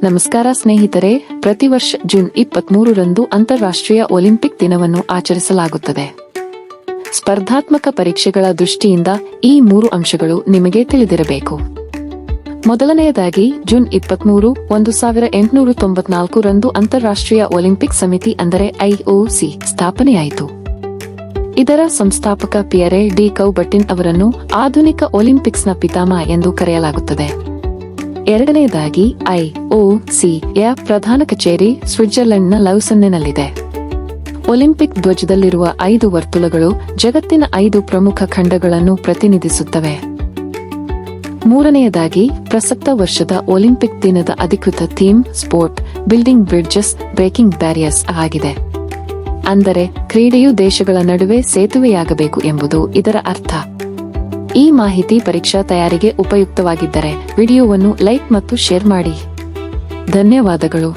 ನಮಸ್ಕಾರ ಸ್ನೇಹಿತರೆ, ಪ್ರತಿ ವರ್ಷ ಜೂನ್ 23ರಂದು ಅಂತಾರಾಷ್ಟ್ರೀಯ ಒಲಿಂಪಿಕ್ ದಿನವನ್ನು ಆಚರಿಸಲಾಗುತ್ತದೆ. ಸ್ಪರ್ಧಾತ್ಮಕ ಪರೀಕ್ಷೆಗಳ ದೃಷ್ಟಿಯಿಂದ ಈ 3 ಅಂಶಗಳು ನಿಮಗೆ ತಿಳಿದಿರಬೇಕು. ಮೊದಲನೆಯದಾಗಿ ಜೂನ್ 23, 1894ರಂದು ಅಂತಾರಾಷ್ಟ್ರೀಯ ಒಲಿಂಪಿಕ್ ಸಮಿತಿ ಅಂದರೆ IOC ಸ್ಥಾಪನೆಯಾಯಿತು. ಇದರ ಸಂಸ್ಥಾಪಕ ಪಿಯರೆ ಡಿ ಕೌಬರ್ಟಿನ್ ಅವರನ್ನು ಆಧುನಿಕ ಒಲಿಂಪಿಕ್ಸ್ನ ಪಿತಾಮಹ ಎಂದು ಕರೆಯಲಾಗುತ್ತದೆ. ಎರಡನೆಯದಾಗಿ IOC ಯ ಪ್ರಧಾನ ಕಚೇರಿ ಸ್ವಿಟ್ಜರ್ಲೆಂಡ್ನ ಲೌಸನ್ನಿನಲ್ಲಿದೆ. ಒಲಿಂಪಿಕ್ ಧ್ವಜದಲ್ಲಿರುವ 5 ವರ್ತುಲಗಳು ಜಗತ್ತಿನ 5 ಪ್ರಮುಖ ಖಂಡಗಳನ್ನು ಪ್ರತಿನಿಧಿಸುತ್ತವೆ. ಮೂರನೆಯದಾಗಿ ಪ್ರಸಕ್ತ ವರ್ಷದ ಒಲಿಂಪಿಕ್ ದಿನದ ಅಧಿಕೃತ theme sport, building bridges, breaking barriers ಆಗಿದೆ. ಅಂದರೆ ಕ್ರೀಡೆಯು ದೇಶಗಳ ನಡುವೆ ಸೇತುವೆಯಾಗಬೇಕು ಎಂಬುದು ಇದರ ಅರ್ಥ. ಈ ಮಾಹಿತಿ ಪರೀಕ್ಷಾ ತಯಾರಿಗೆ ಉಪಯುಕ್ತವಾಗಿದ್ದರೆ ವಿಡಿಯೋವನ್ನು ಲೈಕ್ ಮತ್ತು ಶೇರ್ ಮಾಡಿ. ಧನ್ಯವಾದಗಳು.